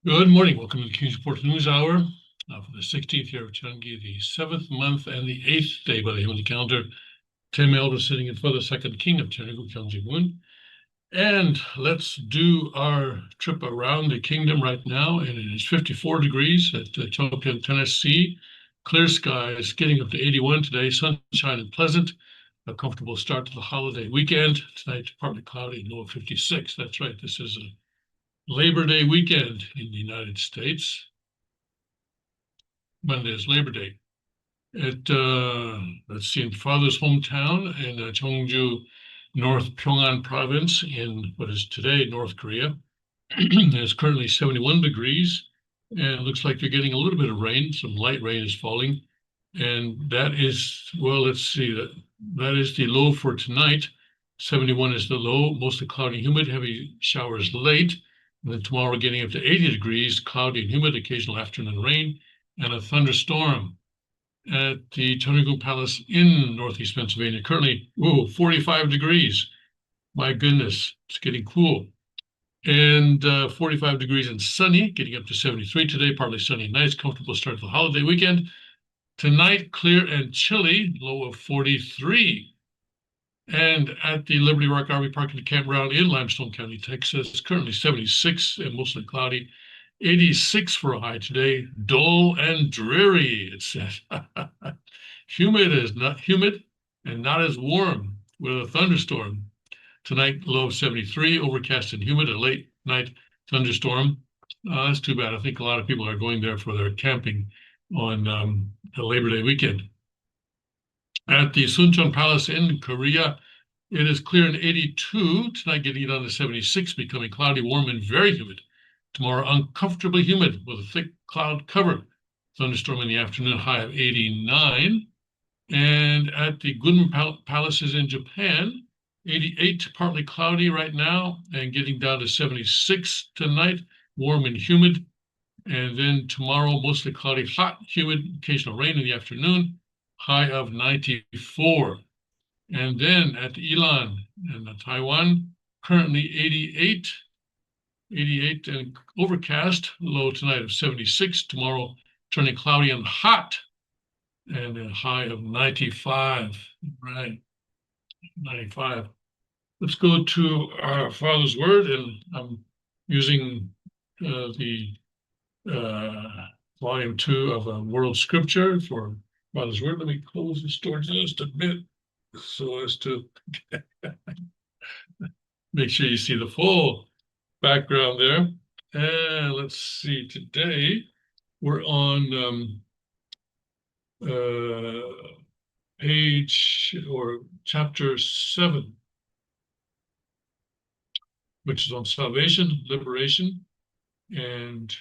Good morning. Welcome to the Kingsport News Hour for the 16th year of Cheongi, the 7th month and the 8th day by the Heavenly Calendar. 10 elders sitting in for the second king of Cheongu, Gyeonggi-gun. And let's do our trip around the kingdom right now. And it is 54 degrees at Cheongpyeong, Tennessee. Clear skies, getting up to 81 today, sunshine and pleasant. A comfortable start to the holiday weekend. Tonight, partly cloudy, low of 56. That's right. This is a Labor Day weekend in the United States. Monday is Labor Day. Let's see, in father's hometown in Cheongju, North Pyongan province in what is today North Korea. It's currently 71 degrees. And it looks like you're getting a little bit of rain. Some light rain is falling. And that is, well, let's see, that is the low for tonight. 71 is the low, mostly cloudy and humid, heavy showers late. And then tomorrow getting up to 80 degrees, cloudy and humid, occasional afternoon rain, and a thunderstorm at the Tony Palace in Northeast Pennsylvania. Currently, 45 degrees. My goodness, it's getting cool. And 45 degrees and sunny, getting up to 73 today, partly sunny and nice, comfortable start to the holiday weekend. Tonight, clear and chilly, low of 43. And at the Liberty Rock RV Park and Campground in Limestone County, Texas, currently 76 and mostly cloudy. 86 for a high today, dull and dreary, it says. Humid is not humid and not as warm with a thunderstorm. Tonight, low of 73, overcast and humid, a late night thunderstorm. That's too bad. I think a lot of people are going there for their camping on the Labor Day weekend. At the Suncheon Palace in Korea, it is clear and 82. Tonight, getting down to 76, becoming cloudy, warm, and very humid. Tomorrow, uncomfortably humid with a thick cloud cover. Thunderstorm in the afternoon, high of 89. And at the Gunma Palaces in Japan, 88, partly cloudy right now, and getting down to 76 tonight, warm and humid. And then tomorrow, mostly cloudy, hot, humid, occasional rain in the afternoon, high of 94. And then at Ilan in Taiwan, currently 88 and overcast, low tonight of 76, tomorrow turning cloudy and hot, and a high of 95, right, 95. Let's go to our Father's Word, and I'm using the volume 2 of World Scripture for Father's Word. Let me close this door just a bit so as to make sure you see the full background there. And let's see, today we're on page or chapter 7, which is on salvation, liberation, and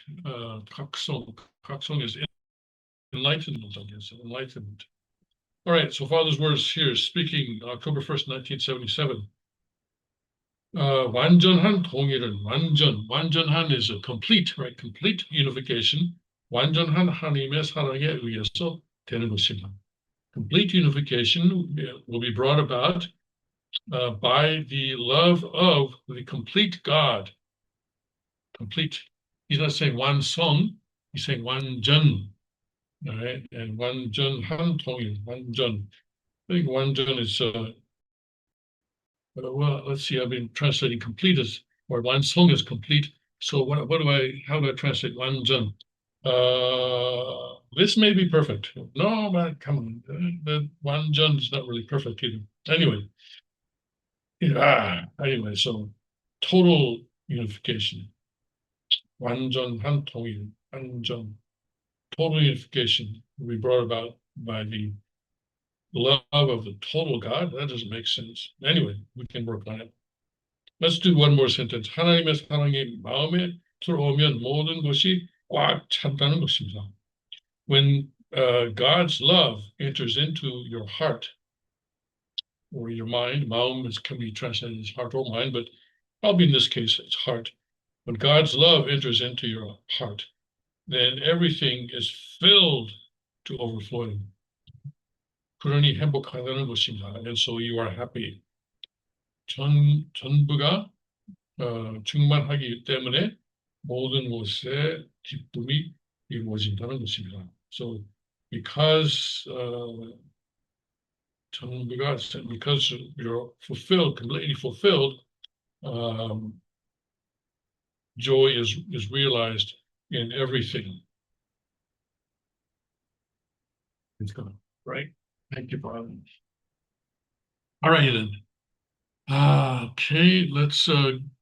Kaksong. Kaksong is enlightenment, I guess, enlightenment. All right, so Father's words here, speaking October 1st, 1977. 완전한 통일은 완전한 is a complete, right? Complete unification. 완전한 하나님의 사랑에 의해서 되는 것입니다. Complete unification will be brought about by the love of the complete God. Complete. He's not saying one song, he's saying 완전. All right, and 완전한 통일, 완전. I think 완전 is well, let's see. I've been translating complete as, or one song is complete. So how do I translate 완전? This may be perfect. No, man, come on. The 완전 is not really perfect either. Anyway, so total unification. 완전한 통일, 완전. Total unification will be brought about by the love of the total God. That doesn't make sense. Anyway, we can work on it. Let's do one more sentence. 하나님의 사랑이 마음에 들어오면 모든 것이 꽉 찬다는 것입니다. When God's love enters into your heart or your mind, 마음 can be translated as heart or mind, but probably in this case it's heart. When God's love enters into your heart, then everything is filled to overflowing. 그러니 행복하다는 것입니다. And so you are happy. 전부가 충만하기 때문에 모든 것에 기쁨이 이루어진다는 것입니다. So because because you're fulfilled, completely fulfilled, joy is realized in everything. It's gone, right? Thank you, Father. All right, then. Okay, let's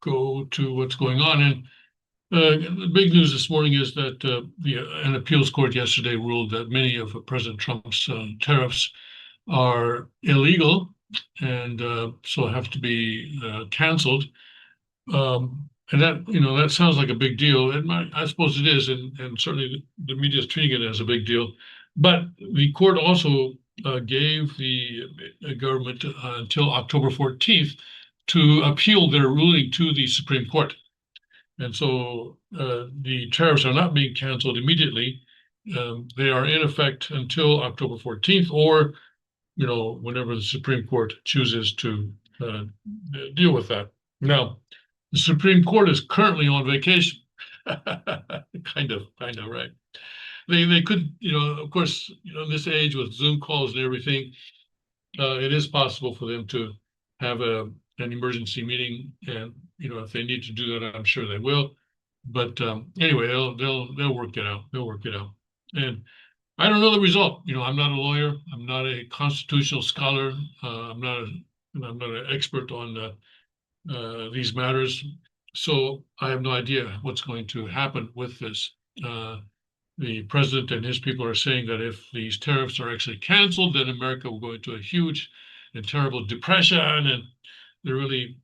go to what's going on. And the big news this morning is that an appeals court yesterday ruled that many of President Trump's tariffs are illegal and so have to be canceled. And that, that sounds like a big deal. And I suppose it is, and certainly the media is treating it as a big deal. But the court also gave the government until October 14th to appeal their ruling to the Supreme Court. And so the tariffs are not being canceled immediately. They are in effect until October 14th, or whenever the Supreme Court chooses to deal with that. Now, the Supreme Court is currently on vacation. kind of, right? They could, of course, in this age with Zoom calls and everything, it is possible for them to have an emergency meeting, and if they need to do that, I'm sure they will. But anyway, they'll work it out. They'll work it out. And I don't know the result. I'm not a lawyer. I'm not a constitutional scholar. I'm not an expert on these matters. So I have no idea what's going to happen with this. The president and his people are saying that if these tariffs are actually canceled, then America will go into a huge and terrible depression, and they're really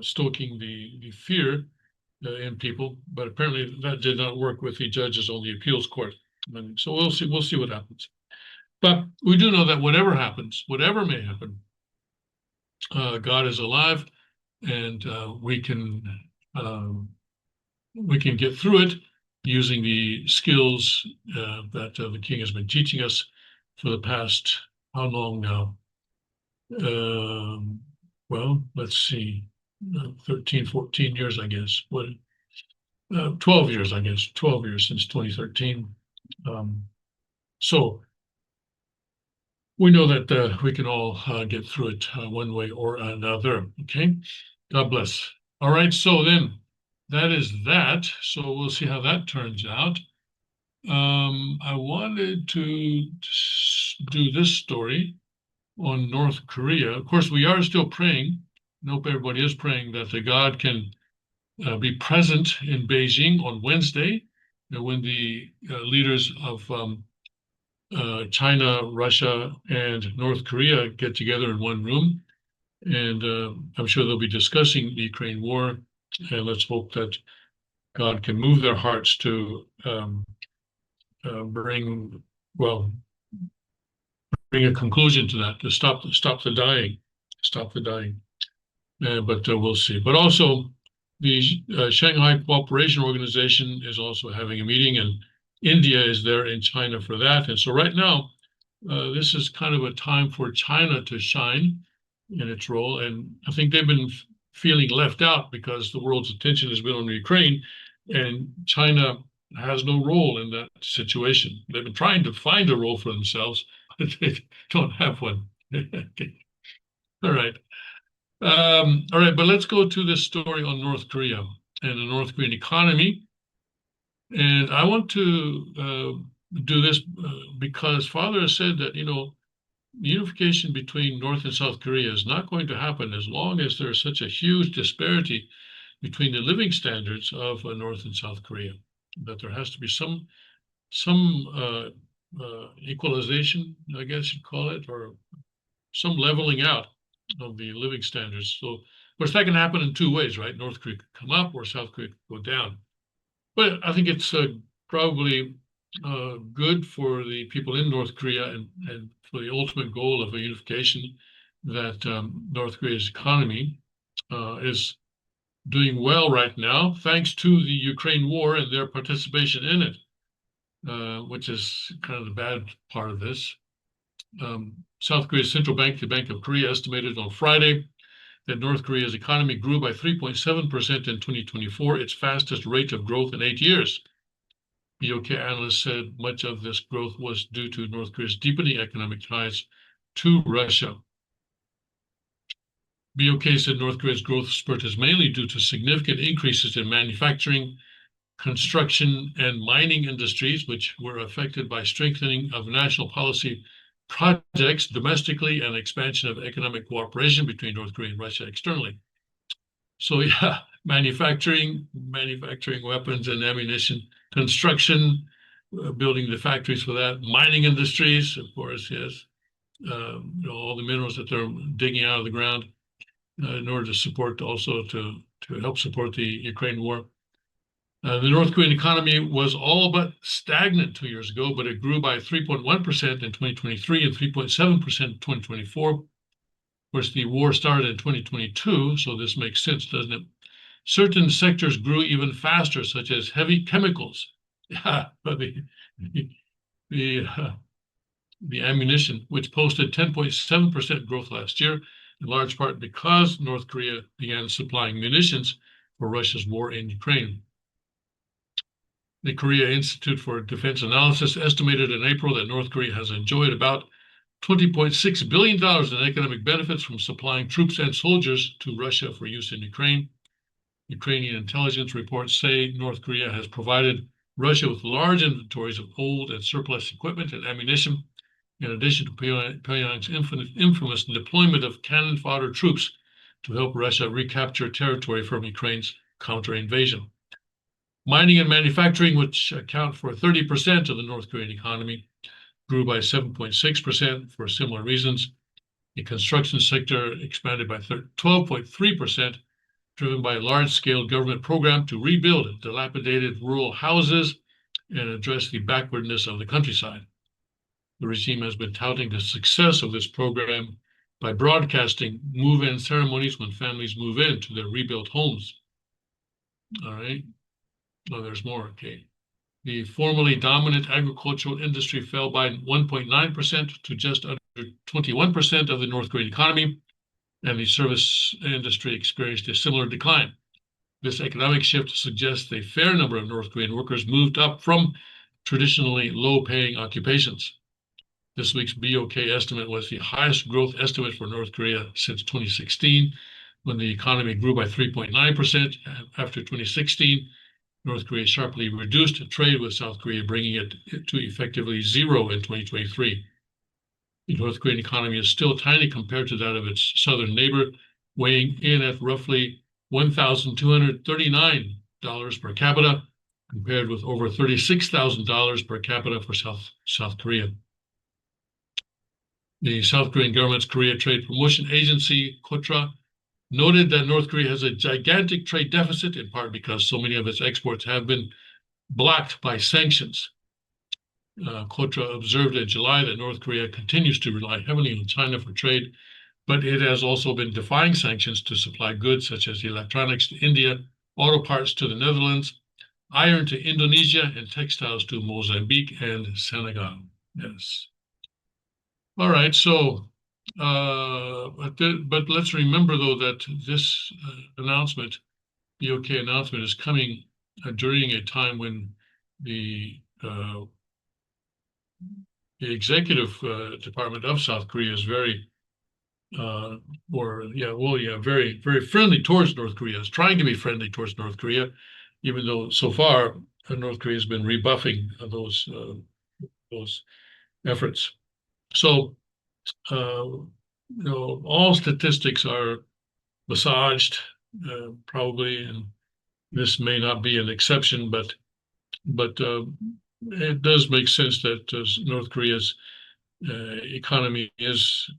stoking the fear in people. But apparently that did not work with the judges on the appeals court. And so we'll see. We'll see what happens. But we do know that whatever happens, whatever may happen, God is alive, and we can get through it using the skills that the King has been teaching us for the past, how long now? Well, let's see, 13, 14 years, I guess. 12 years, I guess, 12 years since 2013. So we know that we can all get through it one way or another. Okay, God bless. All right, so then that is that. So we'll see how that turns out. I wanted to do this story on North Korea. Of course, we are still praying. I hope everybody is praying that the God can be present in Beijing on Wednesday, when the leaders of China, Russia, and North Korea get together in one room. And I'm sure they'll be discussing the Ukraine war. And let's hope that God can move their hearts to bring a conclusion to that, to stop the dying, but we'll see. But also, the Shanghai Cooperation Organization is also having a meeting, and India is there in China for that. And so right now, this is kind of a time for China to shine in its role. And I think they've been feeling left out because the world's attention has been on Ukraine, and China has no role in that situation. They've been trying to find a role for themselves, but they don't have one. Okay. All right. All right, but let's go to this story on North Korea and the North Korean economy. And I want to do this because Father has said that, unification between North and South Korea is not going to happen as long as there's such a huge disparity between the living standards of North and South Korea, that there has to be some equalization, I guess you'd call it, or some leveling out of the living standards. So, of course, that can happen in two ways, right? North Korea could come up or South Korea could go down. But I think it's probably good for the people in North Korea and for the ultimate goal of a unification, that North Korea's economy is doing well right now, thanks to the Ukraine war and their participation in it, which is kind of the bad part of this. South Korea's central bank, the Bank of Korea, estimated on Friday that North Korea's economy grew by 3.7% in 2024, its fastest rate of growth in 8 years. BOK analysts said much of this growth was due to North Korea's deepening economic ties to Russia. BOK said North Korea's growth spurt is mainly due to significant increases in manufacturing, construction, and mining industries, which were affected by strengthening of national policy projects domestically and expansion of economic cooperation between North Korea and Russia externally. So yeah, manufacturing weapons and ammunition, construction, building the factories for that, mining industries, of course, yes, all the minerals that they're digging out of the ground. in order to support also to help support the Ukraine war. The North Korean economy was all but stagnant 2 years ago, but it grew by 3.1% in 2023 and 3.7% in 2024. Of course, the war started in 2022, so this makes sense, doesn't it? Certain sectors grew even faster, such as heavy chemicals. Yeah, but the ammunition, which posted 10.7% growth last year, in large part because North Korea began supplying munitions for Russia's war in Ukraine. The Korea Institute for Defense Analysis estimated in April that North Korea has enjoyed about $20.6 billion in economic benefits from supplying troops and soldiers to Russia for use in Ukraine. Ukrainian intelligence reports say North Korea has provided Russia with large inventories of old and surplus equipment and ammunition, in addition to Pyongyang's infamous deployment of cannon fodder troops to help Russia recapture territory from Ukraine's counter-invasion. Mining and manufacturing, which account for 30% of the North Korean economy, grew by 7.6% for similar reasons. The construction sector expanded by 12.3%, driven by a large-scale government program to rebuild dilapidated rural houses and address the backwardness of the countryside. The regime has been touting the success of this program by broadcasting move-in ceremonies when families move into their rebuilt homes. All right. Oh, there's more. Okay. The formerly dominant agricultural industry fell by 1.9% to just under 21% of the North Korean economy, and the service industry experienced a similar decline. This economic shift suggests a fair number of North Korean workers moved up from traditionally low-paying occupations. This week's BOK estimate was the highest growth estimate for North Korea since 2016, when the economy grew by 3.9%. After 2016, North Korea sharply reduced trade with South Korea, bringing it to effectively zero in 2023. The North Korean economy is still tiny compared to that of its southern neighbor, weighing in at roughly $1,239 per capita, compared with over $36,000 per capita for South Korea. The South Korean government's Korea Trade Promotion Agency, KOTRA, noted that North Korea has a gigantic trade deficit, in part because so many of its exports have been blocked by sanctions. KOTRA observed in July that North Korea continues to rely heavily on China for trade, but it has also been defying sanctions to supply goods such as electronics to India, auto parts to the Netherlands, iron to Indonesia, and textiles to Mozambique and Senegal. Yes. All right, so but let's remember, though, that this announcement, the BOK announcement, is coming during a time when the executive department of South Korea is very, very, very friendly towards North Korea. Is trying to be friendly towards North Korea, even though so far North Korea has been rebuffing those efforts. So. All statistics are massaged, probably, and this may not be an exception, but it does make sense that North Korea's economy is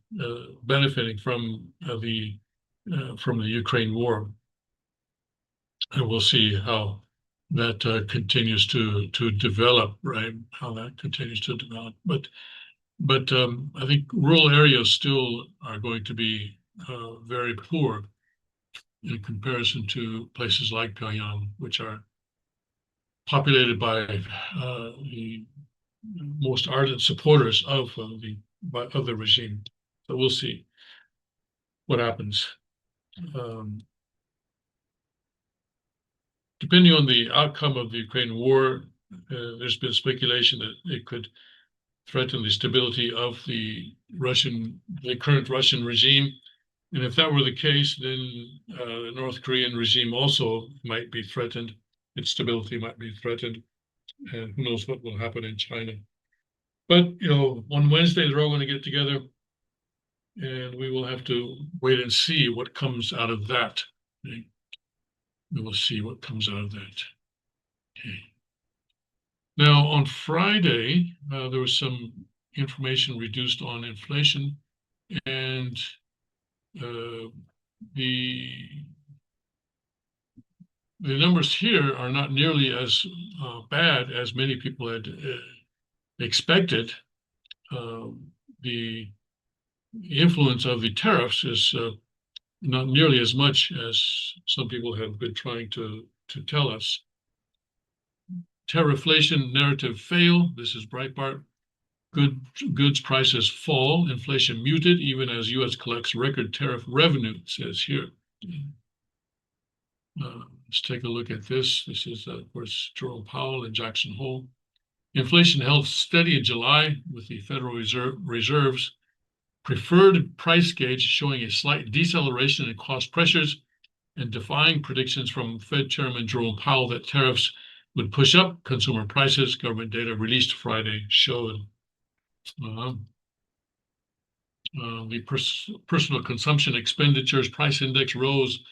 benefiting from the Ukraine war, and we'll see how that continues to develop, right? How that continues to develop, But I think rural areas still are going to be very poor in comparison to places like Pyongyang, which are populated by the most ardent supporters of the regime. So we'll see what happens. Depending on the outcome of the Ukraine war, there's been speculation that it could threaten the stability of the current Russian regime. And if that were the case, then the North Korean regime also might be threatened. Its stability might be threatened. And who knows what will happen in China. But, on Wednesday, they're all going to get together. And we will have to wait and see what comes out of that. Okay? We will see what comes out of that. Okay. Now, on Friday, there was some information reduced on inflation, and the numbers here are not nearly as bad as many people had expected. The influence of the tariffs is not nearly as much as some people have been trying to tell us. Tarifflation narrative fail. This is Breitbart. Goods prices fall, inflation muted, even as U.S. collects record tariff revenue, it says here. Let's take a look at this. This is, of course, Jerome Powell and Jackson Hole. Inflation held steady in July, with the Federal Reserve's preferred price gauge showing a slight deceleration in cost pressures and defying predictions from Fed Chairman Jerome Powell that tariffs would push up consumer prices. Government data released Friday showed. The personal consumption expenditures price index rose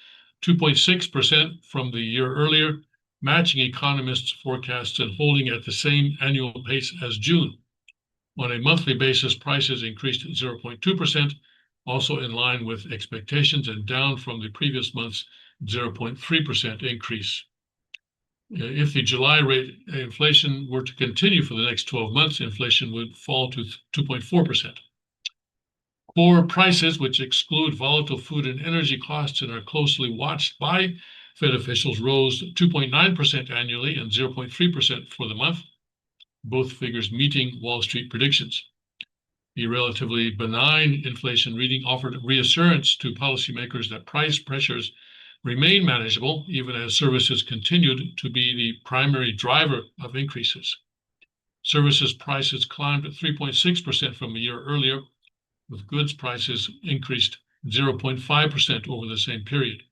2.6% from the year earlier, matching economists' forecasts and holding at the same annual pace as June. On a monthly basis, prices increased 0.2%, also in line with expectations and down from the previous month's 0.3% increase. If the July rate inflation were to continue for the next 12 months, inflation would fall to 2.4%. Core prices, which exclude volatile food and energy costs and are closely watched by Fed officials, rose 2.9% annually and 0.3% for the month, both figures meeting Wall Street predictions. The relatively benign inflation reading offered reassurance to policymakers that price pressures remain manageable, even as services continued to be the primary driver of increases. Services prices climbed 3.6% from a year earlier, with goods prices increased 0.5% over the same period.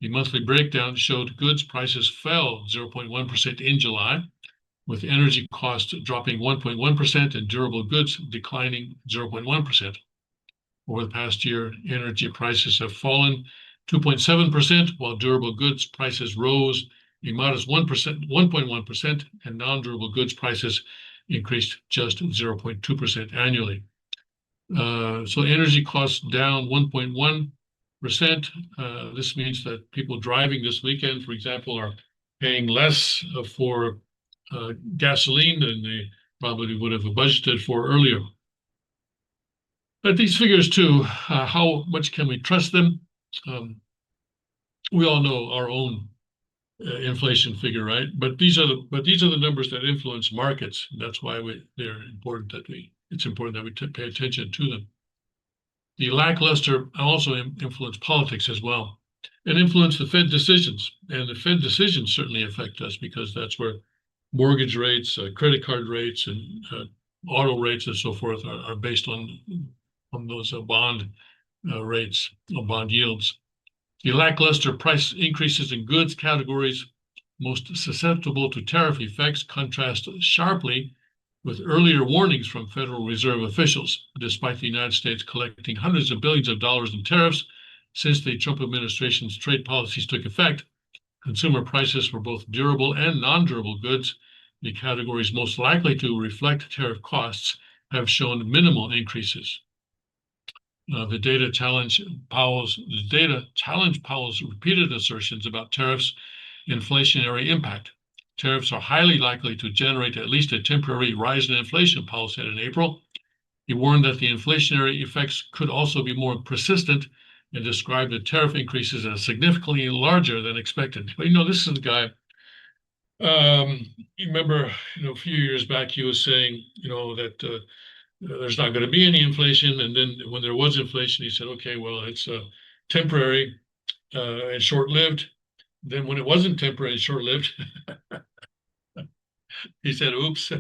The monthly breakdown showed goods prices fell 0.1% in July, with energy costs dropping 1.1% and durable goods declining 0.1%. Over the past year, energy prices have fallen 2.7%, while durable goods prices rose a modest 1.1%, and non-durable goods prices increased just 0.2% annually. So energy costs down 1.1%. This means that people driving this weekend, for example, are paying less for gasoline than they probably would have budgeted for earlier. But these figures too, how much can we trust them? We all know our own inflation figure, right? But these are the numbers that influence markets. That's why it's important that we pay attention to them. The lackluster also influence politics as well, and influence the Fed decisions. And the Fed decisions certainly affect us because that's where mortgage rates, credit card rates, and auto rates and so forth are based on those bond rates or bond yields. The lackluster price increases in goods categories most susceptible to tariff effects contrast sharply with earlier warnings from Federal Reserve officials. Despite the United States collecting hundreds of billions of dollars in tariffs since the Trump administration's trade policies took effect, consumer prices for both durable and non-durable goods, the categories most likely to reflect tariff costs, have shown minimal increases. The data challenge Powell's repeated assertions about tariffs' inflationary impact. Tariffs are highly likely to generate at least a temporary rise in inflation, Powell said in April. He warned that the inflationary effects could also be more persistent and described the tariff increases as significantly larger than expected. But this is the guy. You remember, a few years back, he was saying, that there's not going to be any inflation. And then when there was inflation, he said, okay, well, it's temporary and short-lived. Then when it wasn't temporary and short-lived, he said, oops.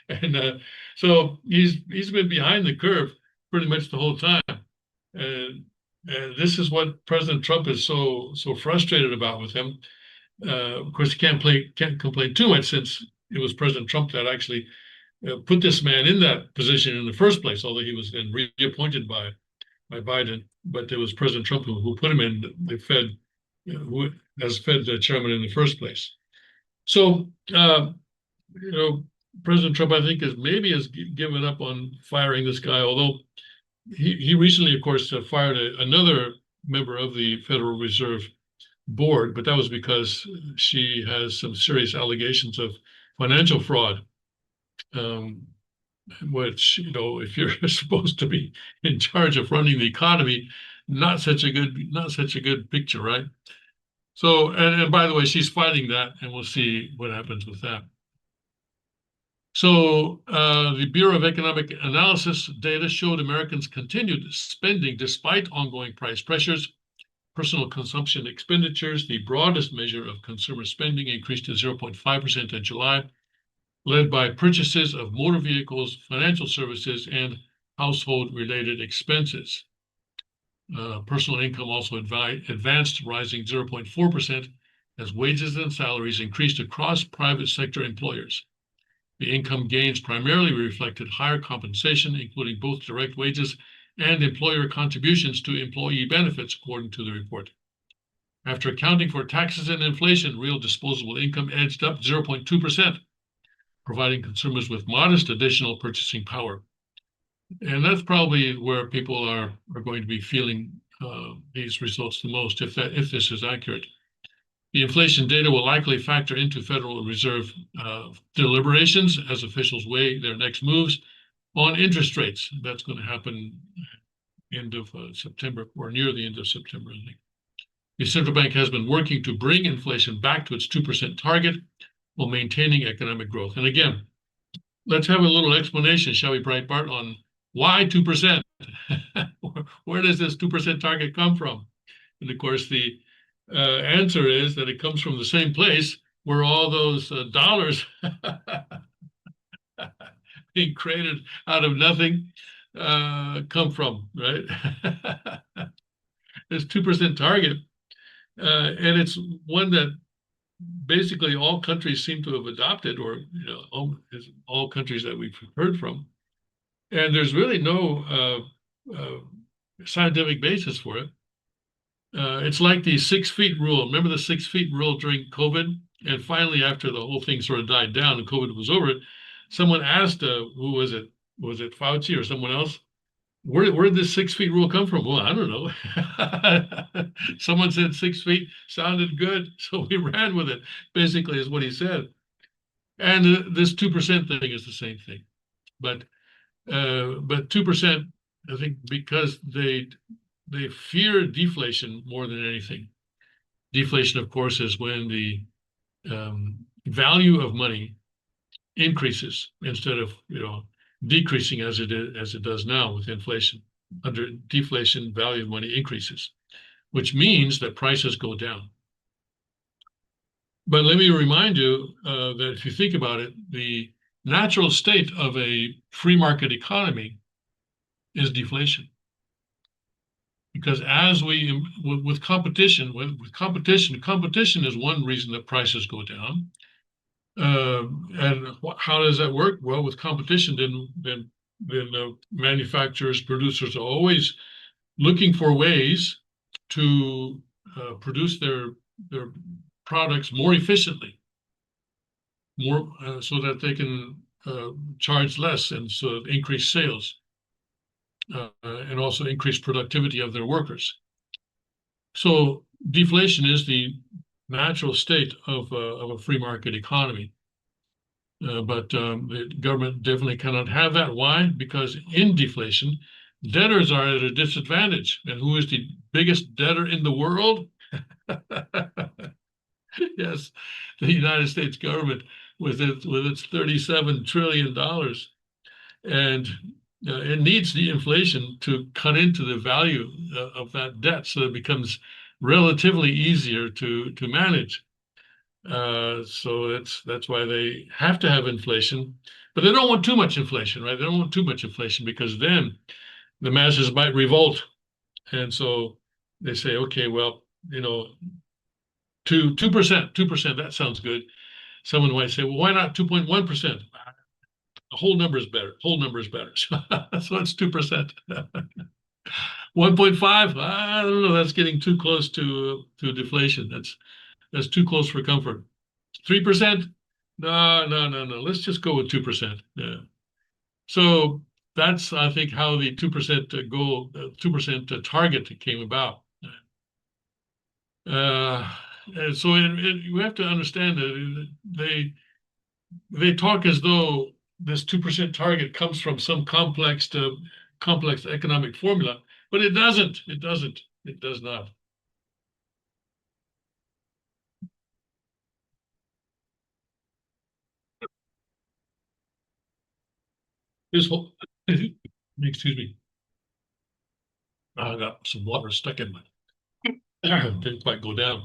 And so he's been behind the curve pretty much the whole time. And this is what President Trump is so frustrated about with him. Of course, he can't complain too much since it was President Trump that actually put this man in that position in the first place, although he was then reappointed by Biden. But it was President Trump who put him in the Fed, as Fed chairman in the first place. So, President Trump, I think, has given up on firing this guy, although he recently, of course, fired another member of the Federal Reserve Board, but that was because she has some serious allegations of financial fraud. Which, if you're supposed to be in charge of running the economy, not such a good picture, right? So, and by the way, she's fighting that, and we'll see what happens with that. So, the Bureau of Economic Analysis data showed Americans continued spending despite ongoing price pressures. Personal consumption expenditures, the broadest measure of consumer spending, increased to 0.5% in July, led by purchases of motor vehicles, financial services, and household-related expenses. Personal income also advanced, rising 0.4% as wages and salaries increased across private sector employers. The income gains primarily reflected higher compensation, including both direct wages and employer contributions to employee benefits, according to the report. After accounting for taxes and inflation, real disposable income edged up 0.2%. Providing consumers with modest additional purchasing power. And that's probably where people are going to be feeling these results the most, if this is accurate. The inflation data will likely factor into Federal Reserve deliberations as officials weigh their next moves on interest rates. That's going to happen end of September, or near the end of September, I think. The central bank has been working to bring inflation back to its 2% target, while maintaining economic growth. And again, let's have a little explanation, shall we, Breitbart, on why 2%? Where does this 2% target come from? And of course, the answer is that it comes from the same place where all those dollars being created out of nothing come from, right? This 2% target, and it's one that basically all countries seem to have adopted, or all countries that we've heard from, and there's really no scientific basis for it. It's like the 6 feet rule. Remember the 6 feet rule during COVID? And finally, after the whole thing sort of died down and COVID was over, someone asked, who was it? Was it Fauci or someone else? Where did this 6 feet rule come from? Well, I don't know. Someone said 6 feet sounded good, so we ran with it, basically, is what he said. And this 2% thing is the same thing. But 2%, I think, because they fear deflation more than anything. Deflation, of course, is when the value of money increases instead of decreasing as it does now with inflation. Under deflation, value of money increases, which means that prices go down. But let me remind you that if you think about it, the natural state of a free market economy is deflation. Because as with competition is one reason that prices go down. And how does that work? Well, with competition, then manufacturers, producers are always looking for ways to produce their products more efficiently, so that they can charge less and so increase sales, and also increase productivity of their workers. So deflation is the natural state of a free market economy. But the government definitely cannot have that. Why? Because in deflation, debtors are at a disadvantage. And who is the biggest debtor in the world? Yes, the United States government with its $37 trillion. And it needs the inflation to cut into the value of that debt, so it becomes relatively easier to manage. So that's why they have to have inflation, but they don't want too much inflation, right? They don't want too much inflation, because then the masses might revolt. And so they say, okay, well, 2%, that sounds good. Someone might say, well, why not 2.1%? The whole number is better. So it's 2%. 1.5, I don't know. That's getting too close to deflation. That's too close for comfort. 3%? No. Let's just go with 2%. Yeah. So that's, I think, how the 2% goal, 2% target came about. And so we have to understand that they talk as though this 2% target comes from some complex economic formula, but it doesn't. It doesn't. It does not. This whole, excuse me, I got some water stuck in my, didn't quite go down.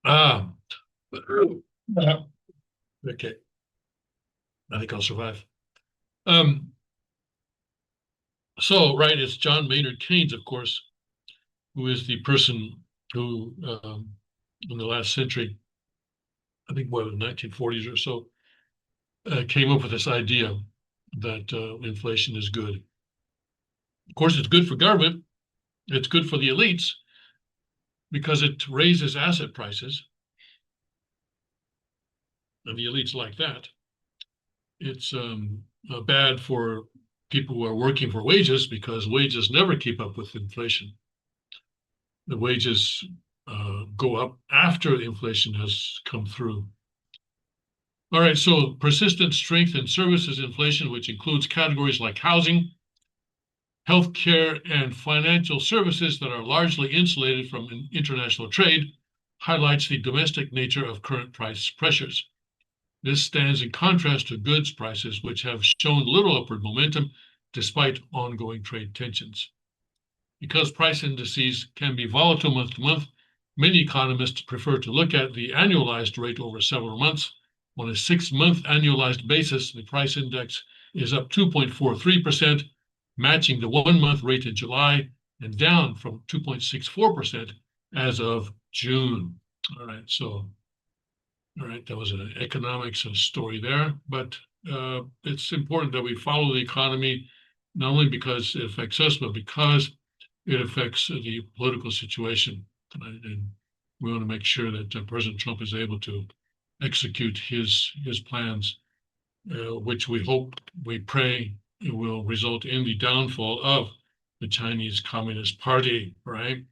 Ah, okay. I think I'll survive. So, right, it's John Maynard Keynes, of course, who is the person who, in the last century, I think what, the 1940s or so, came up with this idea that inflation is good. Of course, it's good for government. It's good for the elites because it raises asset prices, and the elites like that. It's bad for people who are working for wages because wages never keep up with inflation. The wages go up after inflation has come through. All right, so persistent strength in services inflation, which includes categories like housing, healthcare, and financial services that are largely insulated from international trade, highlights the domestic nature of current price pressures. This stands in contrast to goods prices, which have shown little upward momentum despite ongoing trade tensions. Because price indices can be volatile month to month, many economists prefer to look at the annualized rate over several months. On a 6-month annualized basis, the price index is up 2.43%, matching the 1-month rate in July and down from 2.64% as of June. All right, so, all right, that was an economics story there, but it's important that we follow the economy, not only because it affects us, but because it affects the political situation. And we want to make sure that President Trump is able to execute his plans, which we pray it will result in the downfall of the Chinese Communist Party, right?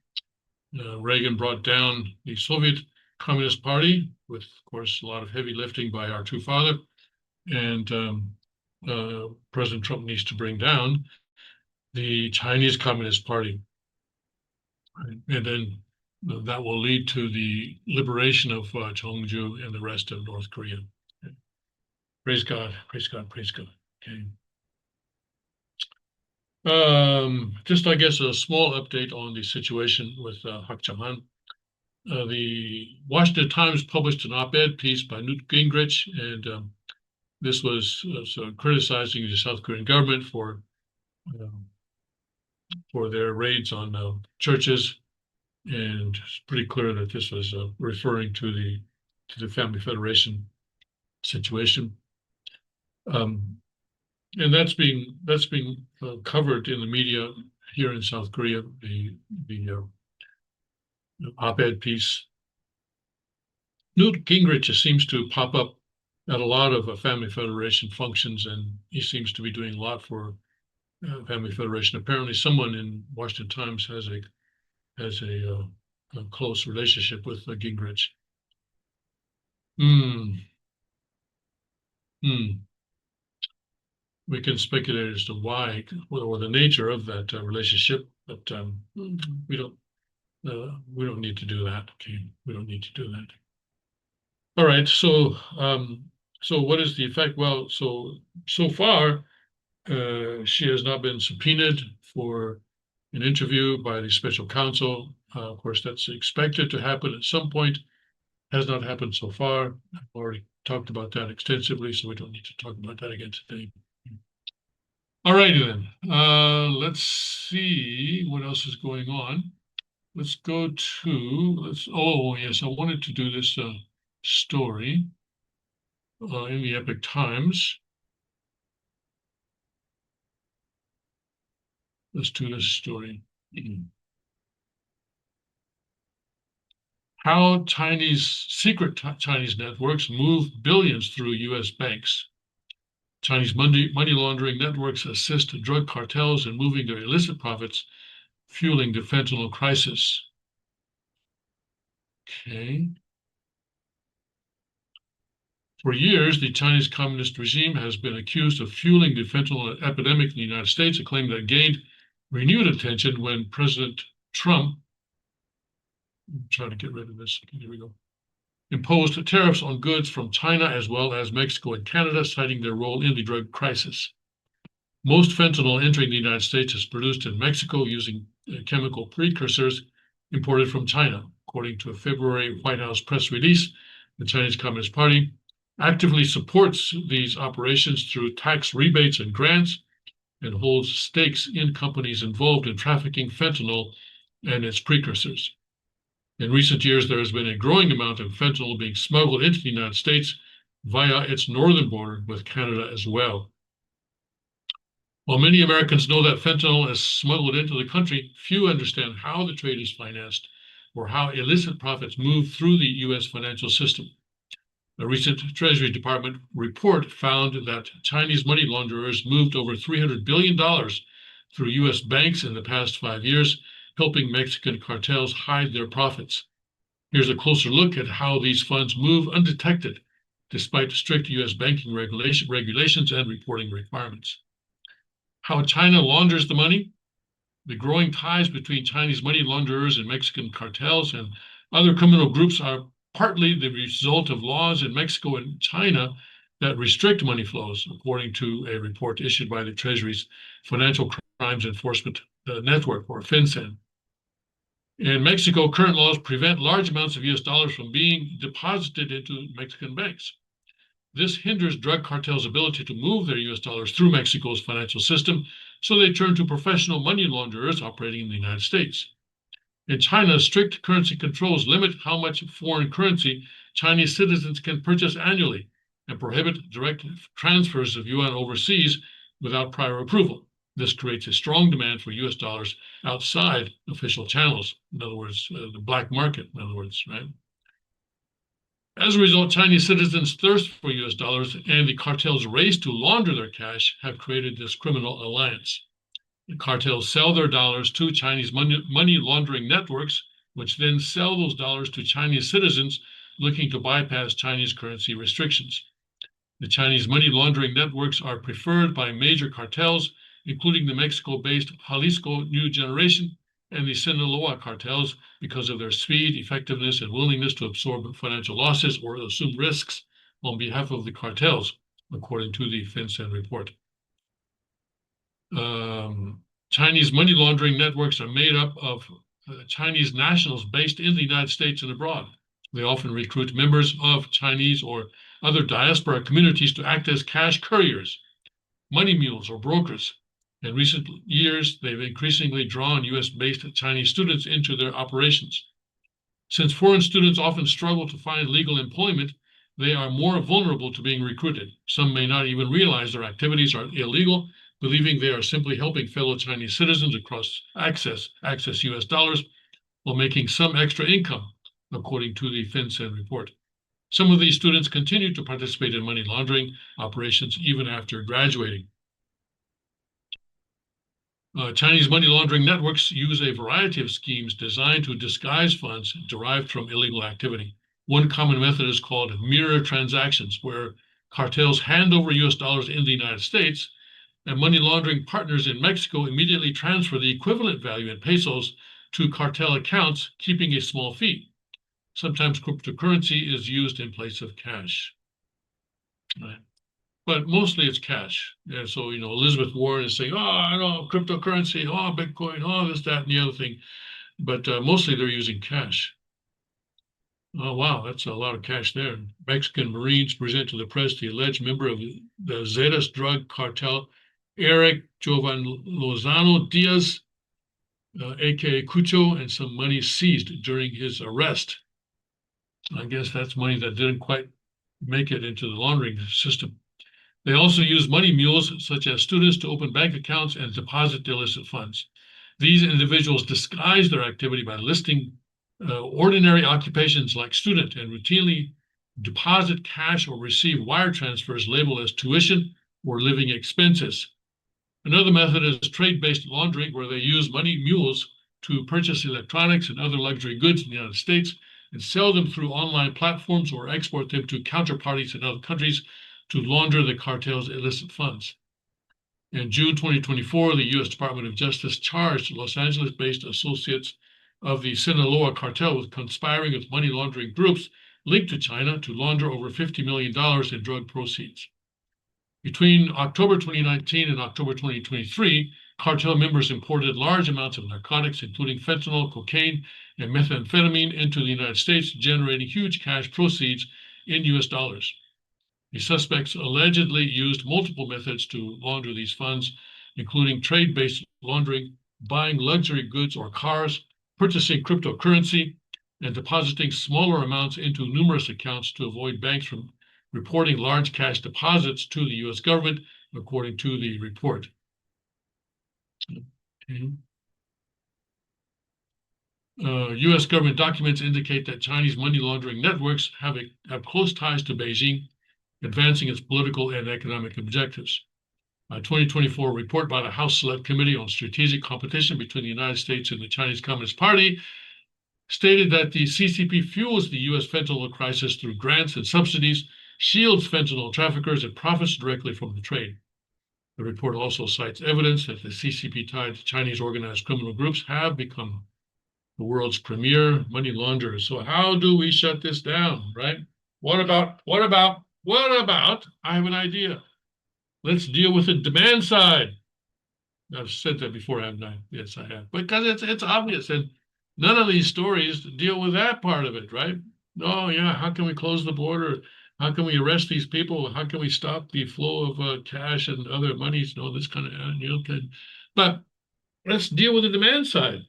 Reagan brought down the Soviet Communist Party with, of course, a lot of heavy lifting by our two father. And President Trump needs to bring down the Chinese Communist Party. Right? And then that will lead to the liberation of Cheongju and the rest of North Korea. Okay. Praise God, praise God, praise God. Okay. Just, I guess, a small update on the situation with Hak Ja-man. The Washington Times published an op-ed piece by Newt Gingrich, and this was criticizing the South Korean government for their raids on churches, and it's pretty clear that this was referring to the Family Federation situation. And that's being covered in the media here in South Korea. The op-ed piece. Newt Gingrich seems to pop up at a lot of Family Federation functions, and he seems to be doing a lot for Family Federation. Apparently, someone in Washington Times has a close relationship with Gingrich. We can speculate as to why or the nature of that relationship, but we don't need to do that. Okay, we don't need to do that. All right. So what is the effect? Well, so far, she has not been subpoenaed for an interview by the special counsel. Of course, that's expected to happen at some point. Has not happened so far. I've already talked about that extensively, so we don't need to talk about that again today. All righty then. Let's see what else is going on. Let's go to, oh yes, I wanted to do this story in the Epoch Times. Let's do this story. How secret Chinese networks move billions through U.S. banks. Chinese money laundering networks assist drug cartels in moving their illicit profits, fueling the fentanyl crisis. Okay. For years, the Chinese Communist regime has been accused of fueling the fentanyl epidemic in the United States, a claim that gained renewed attention when President Trump, I'm trying to get rid of this, here we go, imposed tariffs on goods from China as well as Mexico and Canada, citing their role in the drug crisis. Most fentanyl entering the United States is produced in Mexico using chemical precursors imported from China. According to a February White House press release, the Chinese Communist Party actively supports these operations through tax rebates and grants and holds stakes in companies involved in trafficking fentanyl and its precursors. In recent years, there has been a growing amount of fentanyl being smuggled into the United States via its northern border with Canada as well. While many Americans know that fentanyl is smuggled into the country, few understand how the trade is financed or how illicit profits move through the U.S. financial system. A recent Treasury Department report found that Chinese money launderers moved over $300 billion through U.S. banks in the past 5 years, helping Mexican cartels hide their profits. Here's a closer look at how these funds move undetected, despite strict U.S. banking regulations and reporting requirements. How China launders the money. The growing ties between Chinese money launderers and Mexican cartels and other criminal groups are partly the result of laws in Mexico and China that restrict money flows, according to a report issued by the Treasury's Financial Crimes Enforcement Network, or FinCEN. In Mexico, current laws prevent large amounts of US dollars from being deposited into Mexican banks. This hinders drug cartels' ability to move their US dollars through Mexico's financial system, so they turn to professional money launderers operating in the United States. In China, strict currency controls limit how much foreign currency Chinese citizens can purchase annually and prohibit direct transfers of yuan overseas without prior approval. This creates a strong demand for US dollars outside official channels. In other words, the black market, in other words, right? As a result, Chinese citizens' thirst for US dollars and the cartels' race to launder their cash have created this criminal alliance. The cartels sell their dollars to Chinese money laundering networks, which then sell those dollars to Chinese citizens looking to bypass Chinese currency restrictions. The Chinese money laundering networks are preferred by major cartels, including the Mexico-based Jalisco New Generation and the Sinaloa cartels, because of their speed, effectiveness, and willingness to absorb financial losses or assume risks on behalf of the cartels, according to the FinCEN report. Chinese money laundering networks are made up of Chinese nationals based in the United States and abroad. They often recruit members of Chinese or other diaspora communities to act as cash couriers, money mules, or brokers. In recent years, they've increasingly drawn US-based Chinese students into their operations. Since foreign students often struggle to find legal employment, they are more vulnerable to being recruited. Some may not even realize their activities are illegal, believing they are simply helping fellow Chinese citizens access US dollars while making some extra income, according to the FinCEN report. Some of these students continue to participate in money laundering operations even after graduating. Chinese money laundering networks use a variety of schemes designed to disguise funds derived from illegal activity. One common method is called mirror transactions, where cartels hand over US dollars in the United States, and money laundering partners in Mexico immediately transfer the equivalent value in pesos to cartel accounts, keeping a small fee. Sometimes cryptocurrency is used in place of cash. Right. But mostly it's cash. And so, Elizabeth Warren is saying, I know cryptocurrency, Bitcoin, this, that, and the other thing. But mostly they're using cash. Oh, wow, that's a lot of cash there. Mexican Marines present to the press the alleged member of the Zetas drug cartel, Eric Jovan Lozano Diaz, aka Cucho, and some money seized during his arrest. I guess that's money that didn't quite make it into the laundering system. They also use money mules, such as students, to open bank accounts and deposit illicit funds. These individuals disguise their activity by listing ordinary occupations like student and routinely deposit cash or receive wire transfers labeled as tuition or living expenses. Another method is trade-based laundering, where they use money mules to purchase electronics and other luxury goods in the United States, and sell them through online platforms or export them to counterparties in other countries to launder the cartel's illicit funds. In June 2024, the U.S. Department of Justice charged Los Angeles-based associates of the Sinaloa cartel with conspiring with money laundering groups linked to China to launder over $50 million in drug proceeds. Between October 2019 and October 2023, cartel members imported large amounts of narcotics, including fentanyl, cocaine, and methamphetamine, into the United States, generating huge cash proceeds in US dollars. The suspects allegedly used multiple methods to launder these funds, including trade-based laundering, buying luxury goods or cars, purchasing cryptocurrency, and depositing smaller amounts into numerous accounts to avoid banks from reporting large cash deposits to the U.S. government, according to the report. Okay. U.S. government documents indicate that Chinese money laundering networks have close ties to Beijing, advancing its political and economic objectives. A 2024 report by the House Select Committee on Strategic Competition between the United States and the Chinese Communist Party stated that the CCP fuels the U.S. fentanyl crisis through grants and subsidies, shields fentanyl traffickers, and profits directly from the trade. The report also cites evidence that the CCP-tied Chinese organized criminal groups have become the world's premier money launderers. So how do we shut this down, right? What about, I have an idea. Let's deal with the demand side. I've said that before, haven't I? Yes, I have. Because it's obvious, and none of these stories deal with that part of it, right? Oh, yeah, how can we close the border? How can we arrest these people? How can we stop the flow of cash and other monies? This kind of, But let's deal with the demand side.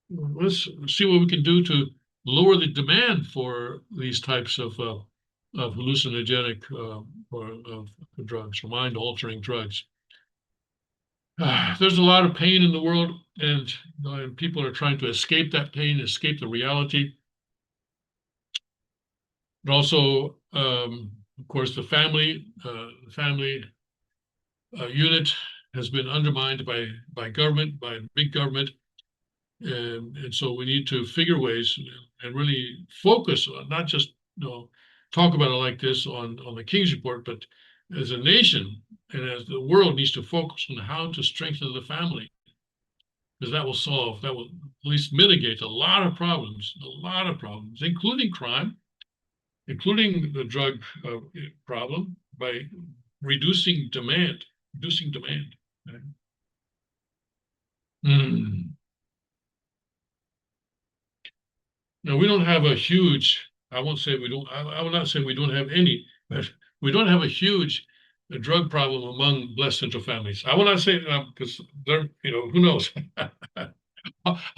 Let's see what we can do to lower the demand for these types of hallucinogenic or drugs, or mind-altering drugs. There's a lot of pain in the world, and people are trying to escape that pain, escape the reality. But also, of course, the family unit has been undermined by government, by big government. And so we need to figure ways and really focus on, not just talk about it like this on the King's Report, but as a nation and as the world needs to focus on how to strengthen the family, because that will at least mitigate a lot of problems, including crime, including the drug problem, by reducing demand. Right? Now, we don't have a huge, I won't say we don't, I will not say we don't have any, but we don't have a huge drug problem among blessed central families. I will not say, because they're, who knows?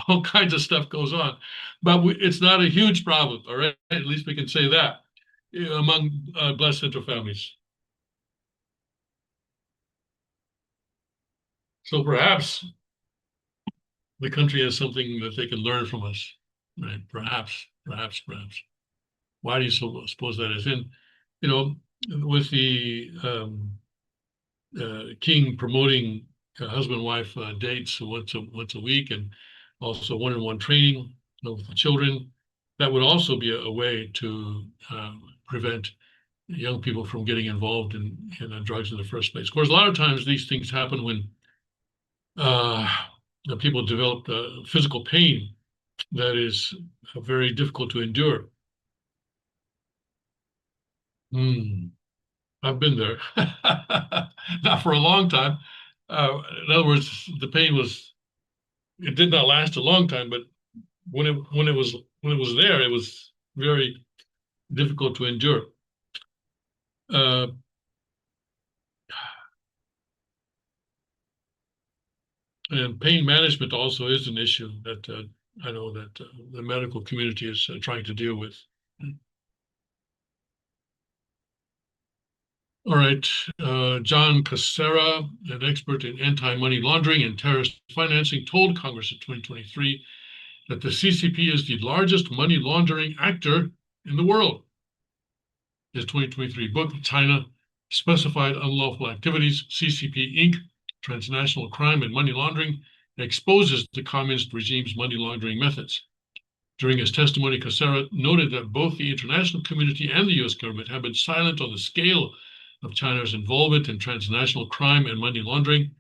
All kinds of stuff goes on, but it's not a huge problem, all right? At least we can say that among blessed central families. So perhaps the country has something that they can learn from us, right? Perhaps. Why do you suppose that is? And, with the king promoting husband-wife dates once a week, and also one-on-one training with the children, that would also be a way to prevent young people from getting involved in drugs in the first place. Of course, a lot of times these things happen when people develop physical pain that is very difficult to endure. I've been there. Not for a long time. In other words, the pain it did not last a long time, but when it was there, it was very difficult to endure. And pain management also is an issue that I know that the medical community is trying to deal with. All right, John Cassera, an expert in anti-money laundering and terrorist financing, told Congress in 2023 that the CCP is the largest money laundering actor in the world. His 2023 book, China Specified Unlawful Activities, CCP Inc., Transnational Crime and Money Laundering, exposes the communist regime's money laundering methods. During his testimony, Cassera noted that both the international community and the U.S. government have been silent on the scale of China's involvement in transnational crime and money laundering.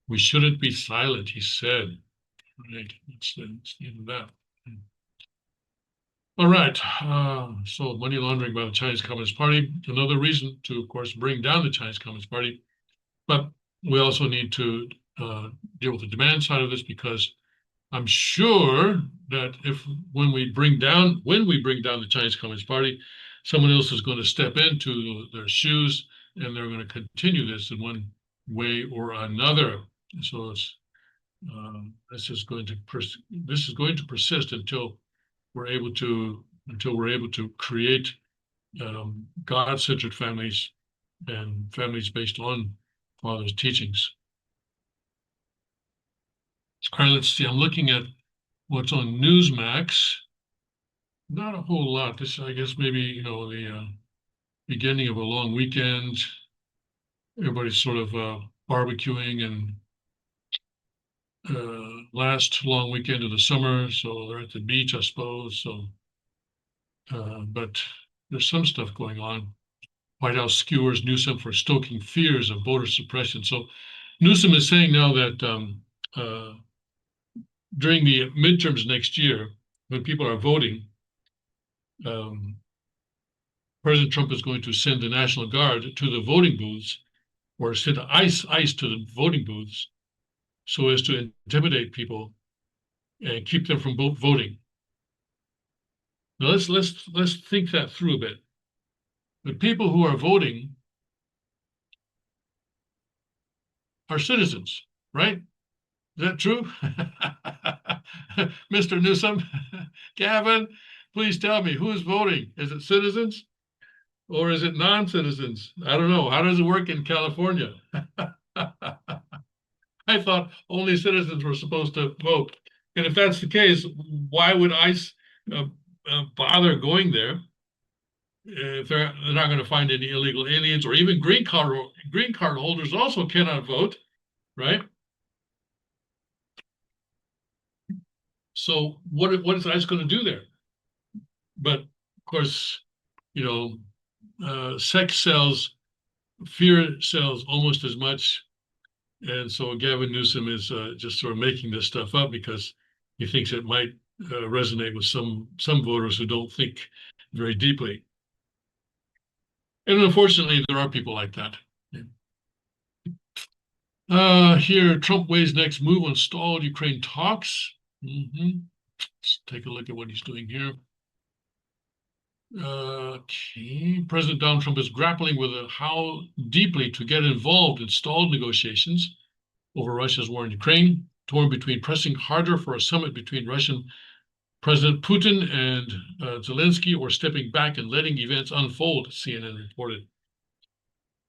We shouldn't be silent, he said. Right, that's the end of that. All right, so money laundering by the Chinese Communist Party, another reason to, of course, bring down the Chinese Communist Party. But we also need to deal with the demand side of this, because I'm sure that when we bring down the Chinese Communist Party, someone else is going to step into their shoes, and they're going to continue this in one way or another. So this is going to persist until we're able to create God-centered families and families based on Father's teachings. All right, let's see. I'm looking at what's on Newsmax. Not a whole lot. This, I guess, maybe the beginning of a long weekend. Everybody's sort of barbecuing, and last long weekend of the summer, so they're at the beach, I suppose. So, but there's some stuff going on. White House skewers Newsom for stoking fears of voter suppression. So Newsom is saying now that during the midterms next year, when people are voting, President Trump is going to send the National Guard to the voting booths, or send ICE to the voting booths, so as to intimidate people and keep them from voting. Now let's think that through a bit. The people who are voting are citizens, right? Is that true? Mr. Newsom, Gavin, please tell me, who is voting? Is it citizens or is it non-citizens? I don't know. How does it work in California? I thought only citizens were supposed to vote. And if that's the case, why would ICE bother going there if they're not going to find any illegal aliens, or even green card holders also cannot vote, right? So what is ICE going to do there? But of course, sex sells, fear sells almost as much. And so Gavin Newsom is just sort of making this stuff up because he thinks it might resonate with some voters who don't think very deeply. And unfortunately, there are people like that. Here, Trump weighs next move on stalled Ukraine talks. Let's take a look at what he's doing here. Okay. President Donald Trump is grappling with how deeply to get involved in stalled negotiations over Russia's war in Ukraine, torn between pressing harder for a summit between Russian President Putin and Zelensky, or stepping back and letting events unfold, CNN reported.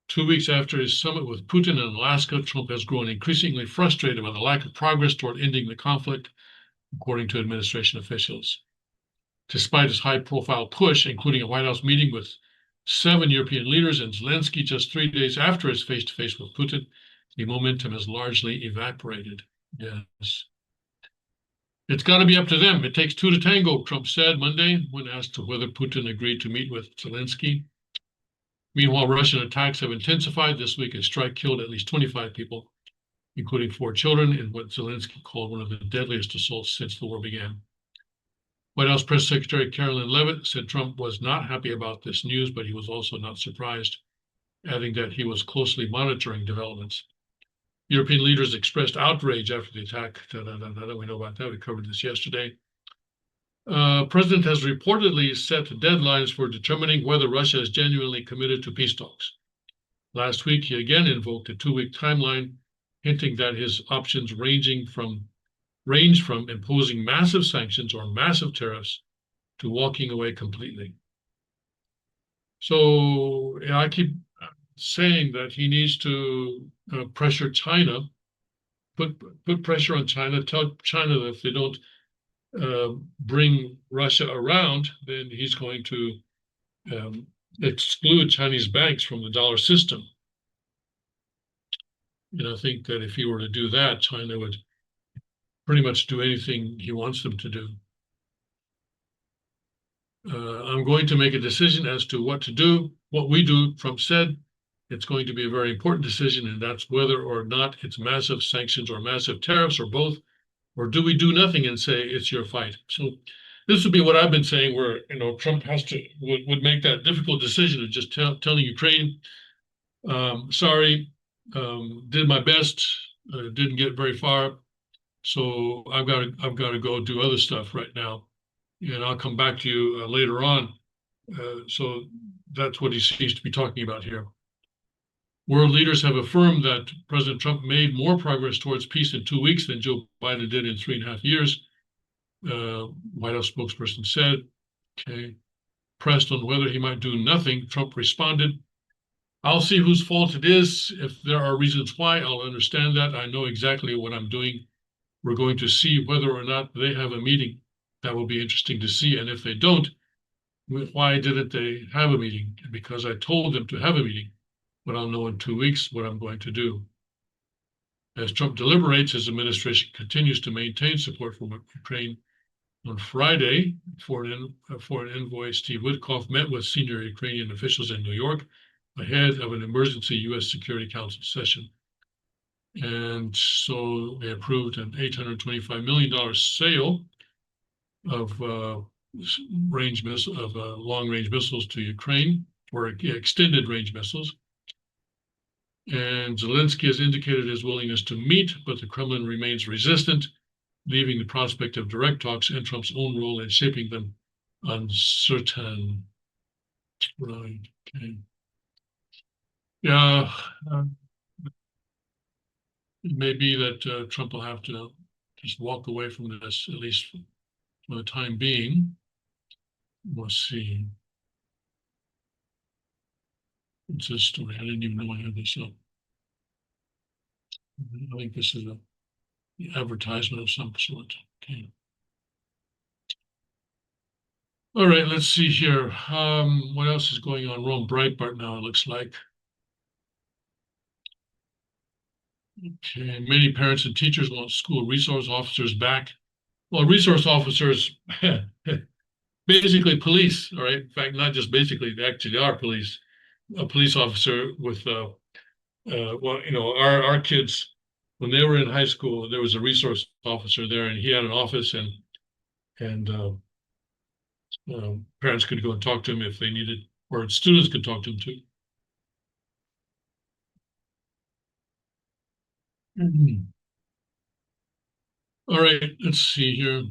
2 weeks after his summit with Putin in Alaska, Trump has grown increasingly frustrated by the lack of progress toward ending the conflict, according to administration officials. Despite his high-profile push, including a White House meeting with 7 European leaders and Zelensky just 3 days after his face-to-face with Putin, the momentum has largely evaporated. Yes. It's got to be up to them. It takes 2 to tango, Trump said Monday when asked whether Putin agreed to meet with Zelensky. Meanwhile, Russian attacks have intensified. This week, a strike killed at least 25 people, including 4 children, in what Zelensky called one of the deadliest assaults since the war began. White House Press Secretary Carolyn Leavitt said Trump was not happy about this news, but he was also not surprised, adding that he was closely monitoring developments. European leaders expressed outrage after the attack. We know about that. We covered this yesterday. President has reportedly set deadlines for determining whether Russia is genuinely committed to peace talks. Last week, he again invoked a 2-week timeline, hinting that his options range from imposing massive sanctions or massive tariffs to walking away completely. So I keep saying that he needs to pressure China, put pressure on China, tell China that if they don't bring Russia around, then he's going to exclude Chinese banks from the dollar system. And I think that if he were to do that, China would pretty much do anything he wants them to do. I'm going to make a decision as to what to do, what we do, Trump said. It's going to be a very important decision, and that's whether or not it's massive sanctions or massive tariffs or both, or do we do nothing and say it's your fight? So this would be what I've been saying, where Trump would make that difficult decision of just telling Ukraine, sorry, did my best, didn't get very far, so I've got to go do other stuff right now, and I'll come back to you later on. So that's what he seems to be talking about here. World leaders have affirmed that President Trump made more progress towards peace in 2 weeks than Joe Biden did in 3.5 years. White House spokesperson said. Okay. Pressed on whether he might do nothing, Trump responded, I'll see whose fault it is. If there are reasons why, I'll understand that. I know exactly what I'm doing. We're going to see whether or not they have a meeting. That will be interesting to see. And if they don't, why didn't they have a meeting? Because I told them to have a meeting, but I'll know in 2 weeks what I'm going to do. As Trump deliberates, his administration continues to maintain support for Ukraine. On Friday, foreign envoy Steve Witkoff met with senior Ukrainian officials in New York ahead of an emergency U.S. Security Council session. And so they approved an $825 million sale of long-range missiles to Ukraine, or extended range missiles. And Zelensky has indicated his willingness to meet, but the Kremlin remains resistant, leaving the prospect of direct talks and Trump's own role in shaping them uncertain. Right. Okay. Yeah. It may be that Trump will have to just walk away from this, at least for the time being. We'll see. It's this story. I didn't even know I had this up. I think this is an advertisement of some sort. Okay. All right, let's see here. What else is going on? We're on Breitbart now, it looks like. Okay, many parents and teachers want school resource officers back. Well, resource officers, basically police, all right? In fact, not just basically, they actually are police. A police officer with, our kids, when they were in high school, there was a resource officer there, and he had an office, and parents could go and talk to him if they needed, or students could talk to him too. Mm-hmm. All right, let's see here.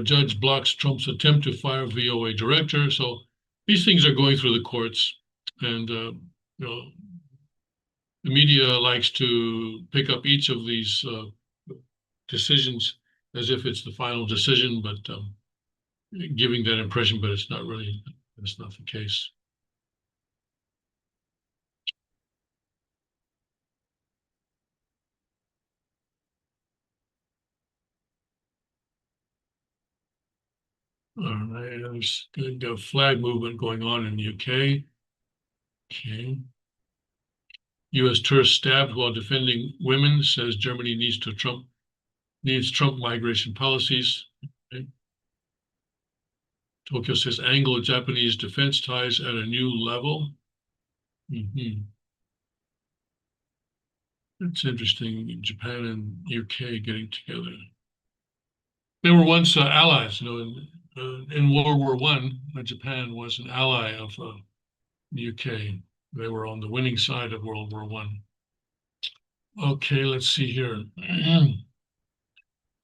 Judge blocks Trump's attempt to fire VOA director. So these things are going through the courts, and the media likes to pick up each of these decisions as if it's the final decision, but giving that impression, but it's not really, that's not the case. All right, there's a flag movement going on in the UK. Okay. U.S. tourist stabbed while defending women, says Germany needs Trump migration policies. Okay. Tokyo says Anglo-Japanese defense ties at a new level. Mm-hmm. It's interesting. Japan and UK getting together. They were once allies, in World War I. Japan was an ally of the UK. They were on the winning side of World War I. Okay, let's see here.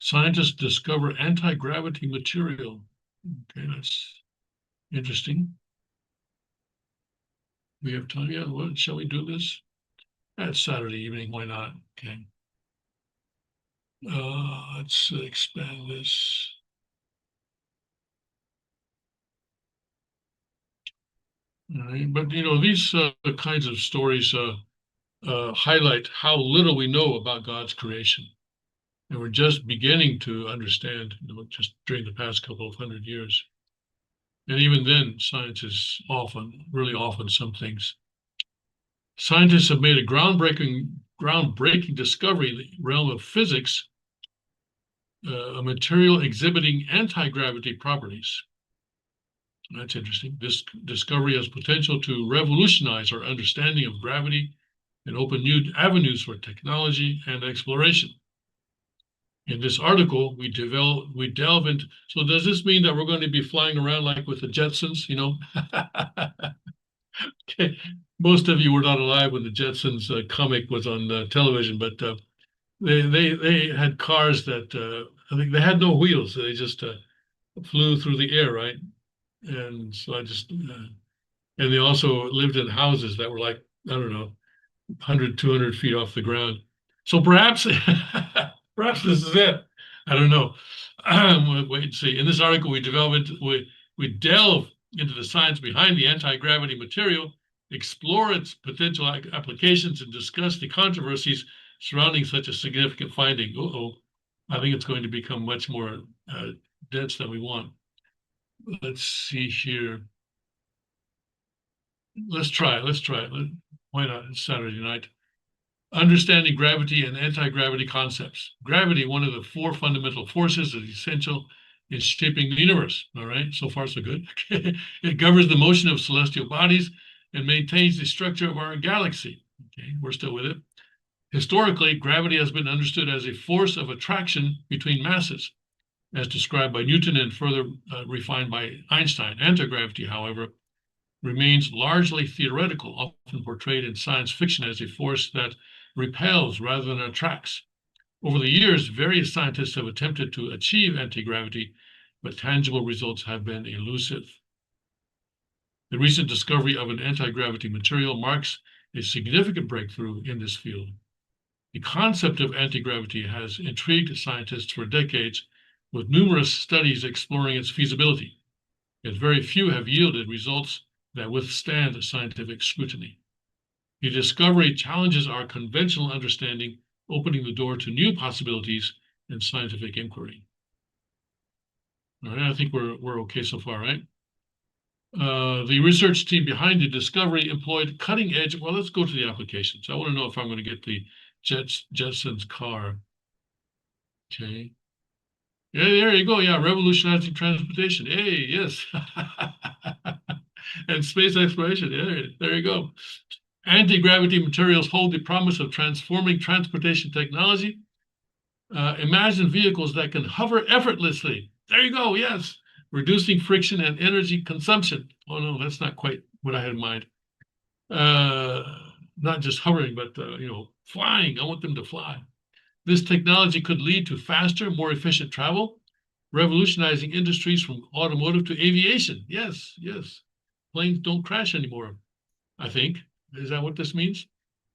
Scientists discover anti-gravity material. Okay, that's interesting. We have time. Yeah, what, shall we do this? It's Saturday evening. Why not? Okay. Let's expand this. All right, but these kinds of stories highlight how little we know about God's creation, and we're just beginning to understand, just during the past couple of 100 years. And even then, science is really often some things. Scientists have made a groundbreaking groundbreaking discovery in the realm of physics, a material exhibiting anti-gravity properties. That's interesting. This discovery has potential to revolutionize our understanding of gravity and open new avenues for technology and exploration. In this article, we delve into, so does this mean that we're going to be flying around like with the Jetsons, you know? Okay. Most of you were not alive when the Jetsons comic was on television, but they had cars that I think they had no wheels. They just flew through the air, right? And so and they also lived in houses that were like, I don't know, 100, 200 feet off the ground. So perhaps, perhaps this is it. I don't know. We'll wait and see. In this article, we delve into the science behind the anti-gravity material, explore its potential applications, and discuss the controversies surrounding such a significant finding. I think it's going to become much more dense than we want. Let's see here. Let's try it. Why not? It's Saturday night. Understanding gravity and anti-gravity concepts. Gravity, one of the four fundamental forces, is essential in shaping the universe. All right, so far so good. It governs the motion of celestial bodies and maintains the structure of our galaxy. Okay, we're still with it. Historically, gravity has been understood as a force of attraction between masses, as described by Newton and further refined by Einstein. Anti-gravity, however, remains largely theoretical, often portrayed in science fiction as a force that repels rather than attracts. Over the years, various scientists have attempted to achieve anti-gravity, but tangible results have been elusive. The recent discovery of an anti-gravity material marks a significant breakthrough in this field. The concept of anti-gravity has intrigued scientists for decades, with numerous studies exploring its feasibility, yet very few have yielded results that withstand scientific scrutiny. The discovery challenges our conventional understanding, opening the door to new possibilities in scientific inquiry. All right, I think we're okay so far, right? The research team behind the discovery employed cutting-edge, well, let's go to the applications. I want to know if I'm going to get the Jetsons car. Okay. Yeah, there you go. Yeah, revolutionizing transportation. Hey, yes. And space exploration. Yeah, there you go. Anti-gravity materials hold the promise of transforming transportation technology. Imagine vehicles that can hover effortlessly. There you go. Yes. Reducing friction and energy consumption. Oh, no, that's not quite what I had in mind. Not just hovering, but, flying. I want them to fly. This technology could lead to faster, more efficient travel, revolutionizing industries from automotive to aviation. Yes, yes. Planes don't crash anymore, I think. Is that what this means?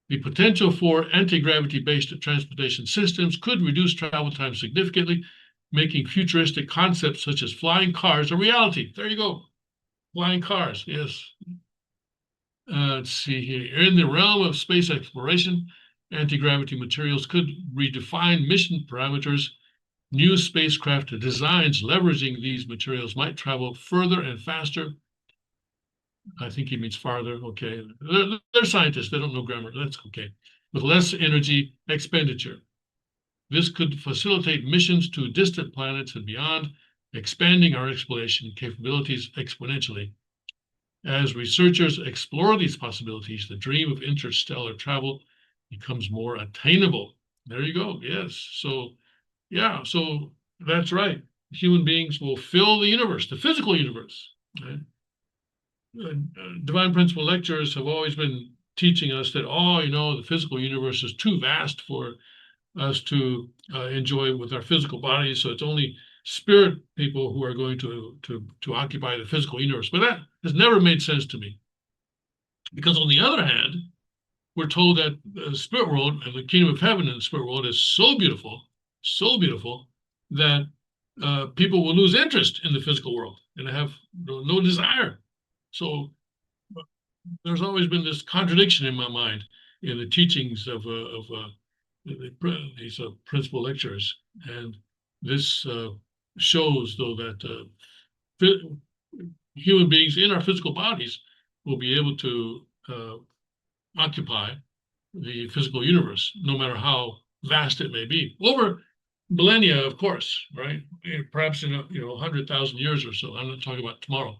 The potential for anti-gravity-based transportation systems could reduce travel time significantly, making futuristic concepts such as flying cars a reality. There you go. Flying cars, yes. Let's see here. In the realm of space exploration, anti-gravity materials could redefine mission parameters. New spacecraft designs leveraging these materials might travel further and faster. I think he means farther. Okay. They're scientists. They don't know grammar. That's okay. With less energy expenditure. This could facilitate missions to distant planets and beyond, expanding our exploration capabilities exponentially. As researchers explore these possibilities, the dream of interstellar travel becomes more attainable. There you go. Yes. So, yeah, so that's right. Human beings will fill the universe, the physical universe. Right? Divine Principle lecturers have always been teaching us that, the physical universe is too vast for us to enjoy with our physical bodies. So it's only spirit people who are going to occupy the physical universe. But that has never made sense to me. Because on the other hand, we're told that the spirit world and the kingdom of heaven in the spirit world is so beautiful that people will lose interest in the physical world and have no desire. So there's always been this contradiction in my mind in the teachings of these principal lecturers. And this shows, though, that human beings in our physical bodies will be able to occupy the physical universe, no matter how vast it may be, over millennia, of course, right? Perhaps in 100,000 years or so. I'm not talking about tomorrow.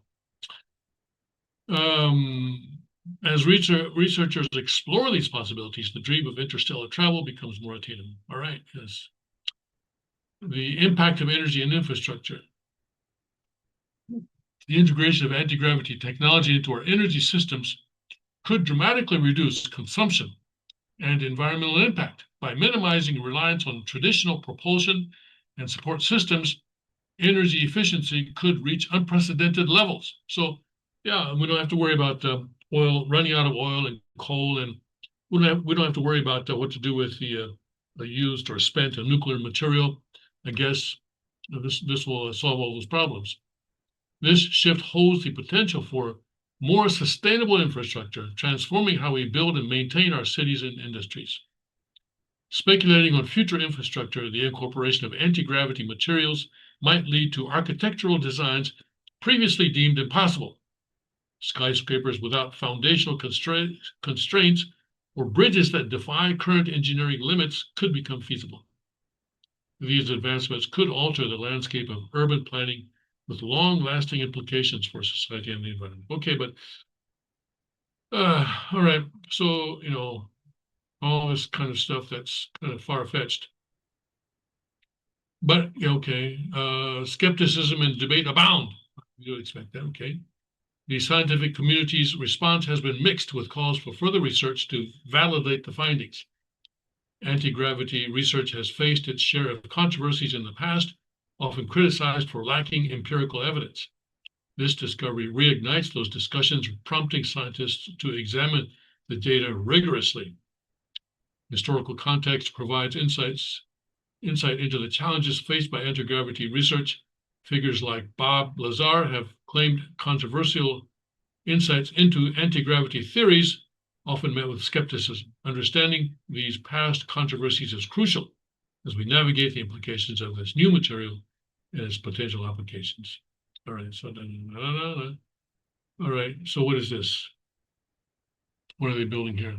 As researchers explore these possibilities, the dream of interstellar travel becomes more attainable. All right, yes. The impact of energy and infrastructure. The integration of anti-gravity technology into our energy systems could dramatically reduce consumption and environmental impact by minimizing reliance on traditional propulsion and support systems. Energy efficiency could reach unprecedented levels. So, yeah, we don't have to worry about oil running out of oil and coal, and we don't have to worry about what to do with the used or spent nuclear material. I guess this will solve all those problems. This shift holds the potential for more sustainable infrastructure, transforming how we build and maintain our cities and industries. Speculating on future infrastructure, the incorporation of anti-gravity materials might lead to architectural designs previously deemed impossible. Skyscrapers without foundational constraints or bridges that defy current engineering limits could become feasible. These advancements could alter the landscape of urban planning with long-lasting implications for society and the environment. Okay, but all right. So, all this kind of stuff that's kind of far-fetched. But okay, skepticism and debate abound. You would expect that, okay. The scientific community's response has been mixed, with calls for further research to validate the findings. Anti-gravity research has faced its share of controversies in the past, often criticized for lacking empirical evidence. This discovery reignites those discussions, prompting scientists to examine the data rigorously. Historical context provides insight into the challenges faced by anti-gravity research. Figures like Bob Lazar have claimed controversial insights into anti-gravity theories, often met with skepticism. Understanding these past controversies is crucial as we navigate the implications of this new material and its potential applications. All right, so all right, so what is this? What are they building here?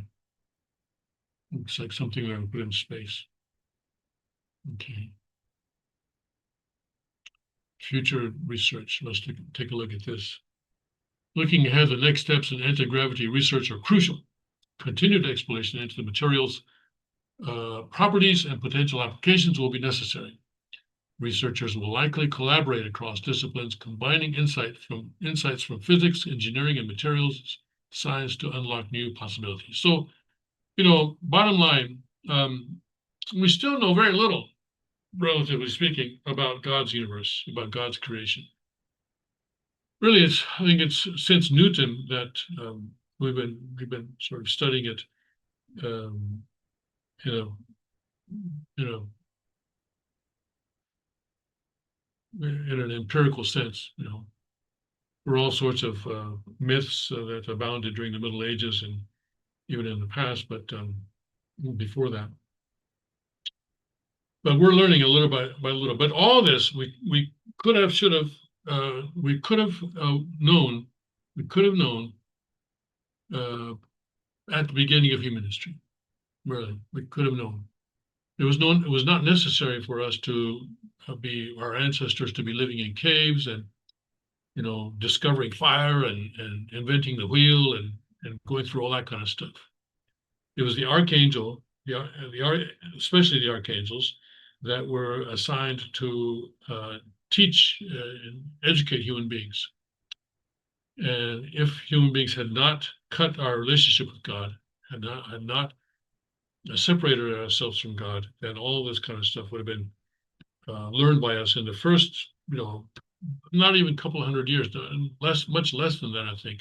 Looks like something they're put in space. Okay. Future research. Let's take a look at this. Looking ahead, the next steps in anti-gravity research are crucial. Continued exploration into the materials, properties, and potential applications will be necessary. Researchers will likely collaborate across disciplines, combining insights from physics, engineering, and materials science to unlock new possibilities. So, bottom line, we still know very little, relatively speaking, about God's universe, about God's creation. Really, I think it's since Newton that we've been sort of studying it, in an empirical sense. There are all sorts of myths that abounded during the Middle Ages and even in the past, but before that. But we're learning a little by little. But all this we could have, should have, we could have known. We could have known at the beginning of human history. Really, we could have known. It was not necessary for us to be our ancestors to be living in caves and discovering fire and inventing the wheel and going through all that kind of stuff. It was the archangel, especially the archangels, that were assigned to teach and educate human beings. And if human beings had not cut our relationship with God, had not separated ourselves from God, then all this kind of stuff would have been learned by us in the first, not even a couple of hundred years, much less than that, I think.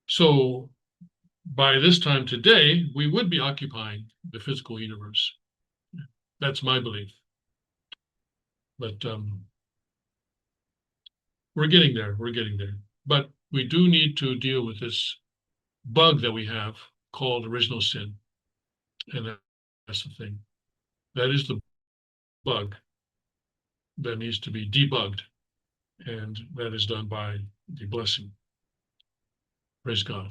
So by this time today, we would be occupying the physical universe. That's my belief. But we're getting there. We're getting there. But we do need to deal with this bug that we have called original sin. And that's the thing. That is the bug that needs to be debugged. And that is done by the blessing. Praise God.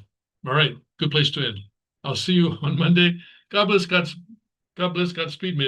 All right. Good place to end. I'll see you on Monday. God bless Godspeed. May